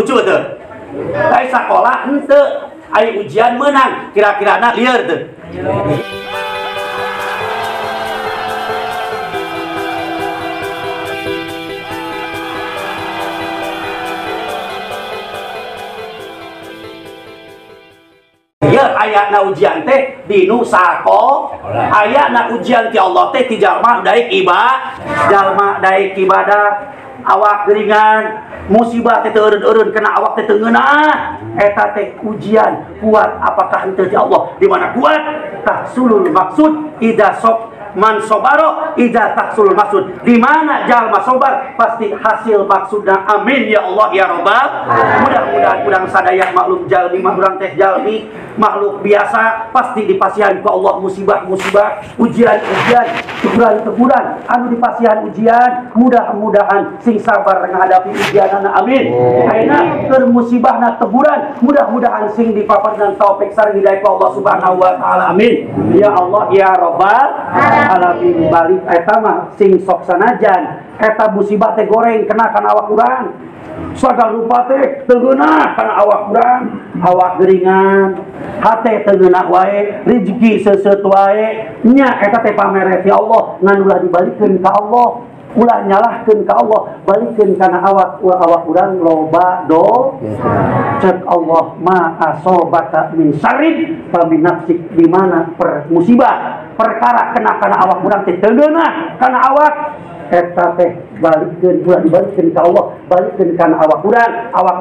lucu tuh. Ai sekolah henteu, ai ujian menang, kira-kira anak liar tuh. Ya ayatna ujian teh dinu sako, ayatna ujian ti Allah teh ti jalma daek ibadah, awak geringan, musibah teh eureun-eureun kena awak teh teu ngeunah, eta teh ujian kuat apakah henteu ti Allah, di mana kuat tahsulul maksud idza man sobaro idza tahsul maksud, di mana jalma sobar pasti hasil maksudna. Amin ya Allah ya Rabbal. Mudah-mudahan urang sadaya maklum jalmi urang teh jalmi makhluk biasa pasti dipasihan ku Allah musibah-musibah, ujian-ujian, teguran-teguran anu dipasihan ujian. Mudah-mudahan sing sabar menghadapi ujianana. Amin. Ayeuna keur musibahna teguran, mudah-mudahan sing dipaparkeun taufik sareng hidayah ku Allah Subhanahu wa taala. Amin. Ya Allah ya Rabbal alamin. Balik eta mah sing sok sanajan eta musibah teh goreng kena kana awak urang, sagala rupa teh teu geunah kana awak urang, awak geringan, hate teu geunah wae, rezeki seuseut wae, nya eta teh pamere ti Allah ngan ulah dibalikeun ka Allah, ulah nyalahkeun ka Allah, balikeun kana awak urang loba do. Cek Allah ma asobaka min syarrin fa min nafsik, di mana musibah perkara kena kana awak urang teh teu geunah kana awak, eta teh balikeun ulah dibalikeun ka Allah, balikeun kana awak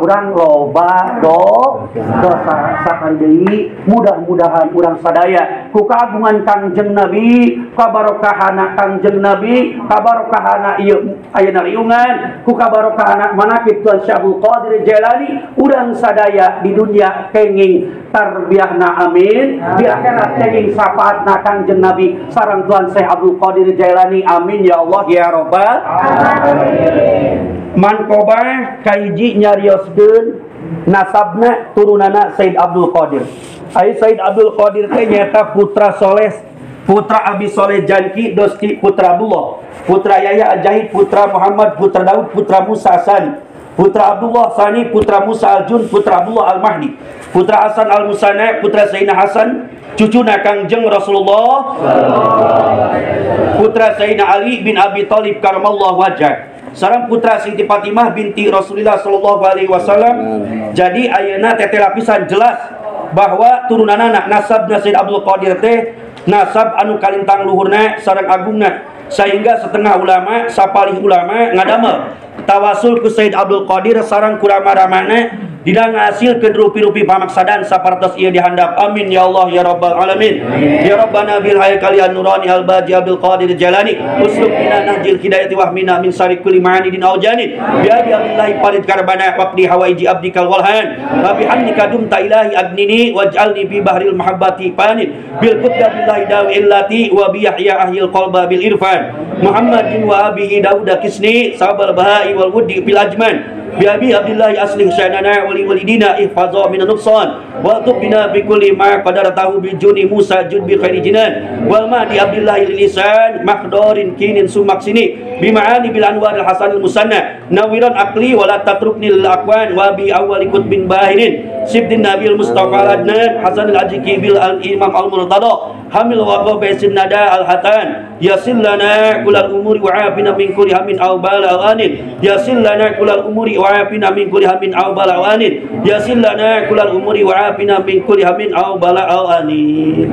urang loba dosa sakan deui. Mudah-mudahan urang sadaya ku kagungan Kangjeng Nabi, kabarokahana Kangjeng Nabi, kabarokahana ieu ayeuna riungan, ku kabarokahana manaqib Tuan Syabul Qadir Jailani, urang sadaya di dunia kenging tarbiyahna. Amin. Di akhirat kenging syafaatna Kangjeng Nabi sareng Tuan Syekh Abdul Qadir Jailani. Amin ya Allah ya Rabbal alamin. Mankobah kahiji nyarioskeun nasabna turunana Said Abdul Qadir. Ai Said Abdul Qadir teh nyata putra soleh, putra Abi Soleh Janki, Dosti putra Abdullah, putra Yahya Al-Jahid, putra Muhammad, putra Daud, putra Musa Sani, putra Abdullah Sani, putra Musa Al-Jun, putra Abdullah Al-Mahdi, putra Hasan Al-Musana, putra Sayyidina Hasan, cucuna Kangjeng Rasulullah, putra Sayyidina Ali bin Abi Thalib karamallahu wajhah, sareng putra Siti Fatimah binti Rasulullah sallallahu alaihi wasallam. Jadi ayeuna teh lapisan jelas bahwa turunanna nasabna Said Abdul Qadir teh nasab anu kalintang luhurna sareng agungna, sehingga setengah ulama sapalih ulama ngadamel tawasul ku Said Abdul Qadir sareng kurama-ramana dina ngahasilkeun rupi-rupi pamaksadan sapartos ieu dihandap. Amin ya Allah ya Rabbal alamin. Ya Rabbana bil haykali an-nurani al-baji Abdul Qadir Jalani usluk bina nahjil hidayati wahmina min syarri kulli ma'anidin aw janin bi billahi farid karbana waqdi hawaiji abdikal walhan wa bihamdika dumta ilahi agnini waj'alni fi bahril mahabbati panin bil qudda billahi dawi illati wa bi yahya ahyil qalba bil irfan Muhammadin wa abihi Daud kisni sabal bahai wal wuddi fil ajman bi abi Abdullah aslih syanana wali walidina ihfazha minan nuqsan wa tubina bi kulli ma qadaratahu bi juni Musa jud bi khairi jinan wal ma di Abdullah lisan mahdorin kinin sumaksini bi ma'ani bil anwar al hasan al musanna nawiran aqli wa la tatrukni lil aqwan wa bi awwali kutbin bahirin sibdin nabil mustafa al adnan hasan al ajiki bil al imam al murtada hamil wa qabisin nada al hatan yasil lana kulal umuri wa afina min kulli hamin aw bala anin yasil lana kulal umuri wa afina min kulli hamin aw bala anin yasil lana kulal umuri wa afina min kulli hamin aw bala anin.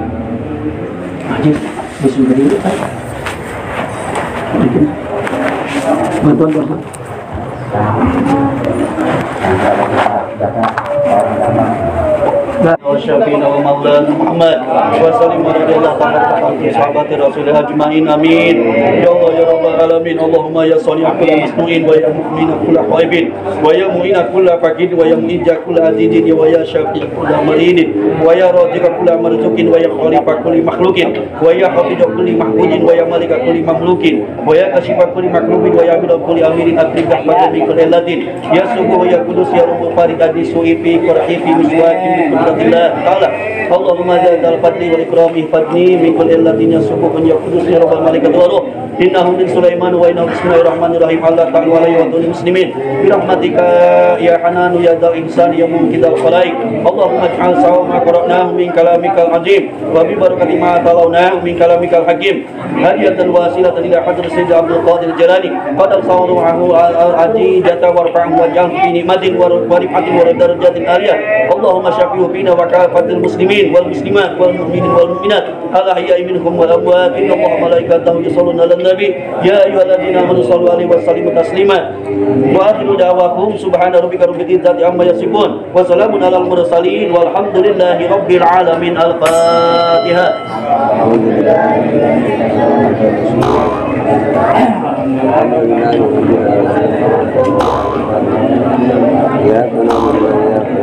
Syafiina wa maulana Muhammad wa sallim radhiyallahu ta'ala anhu sahabati Rasulullah ajmain. Amin ya Allah ya Rabbal alamin. Allahumma ya sani'a kullu masnu'in wa ya mu'mina kullu haibin wa ya mu'ina kullu faqid wa ya mu'ija kullu azizin wa ya syafi'a kullu maridin wa ya raziqa kullu marzuqin wa ya khalifa kulli makhluqin wa ya hafidha kulli mahfuzin wa ya malika kulli mamlukin wa ya kashifa kulli makrubin wa ya amira kulli amirin atribah wa min kulli ladin ya subuh ya qudus ya rabbul farid adisu'i fi qur'i fi miswakin qudratillah ta'ala. Allahumma ja'al fadli wal ikrami fadni min kulli allatin yasubuhun ya qudus ya rabbal malaikati wa ruh innahu min Sulaiman wa innahu bismillahirrahmanirrahim. Allah ta'ala alaihi wa sallam muslimin bi rahmatika ya hananu ya dal ihsan ya mungkid al khalaik. Allahumma ij'al sawa ma qara'nahu min kalamikal azim wa bi barakati ma talawnahu min kalamikal hakim hadiyatan wasilatan ila hadrat Sayyid Abdul Qadir Jalani qadam sawaruhu al-ajijata warfa'hu waj'al fi ni'matin wa rifatin wa darajatin aliyah. Allahumma syafi'u bina wa kafatil muslimin wal muslimat wal mu'minin wal mu'minat ala ahya'i minhum wal amwat. Inna Allaha malaikatahu yusholluna 'alan nabi ya ayyuhalladzina amanu shallu 'alaihi wa sallimu taslima. Wa akhiru da'wakum subhana rabbika rabbil izzati amma yasifun wa salamun 'alal mursalin walhamdulillahi rabbil alamin. Al-Fatihah. Ya Tuhan, ya Tuhan,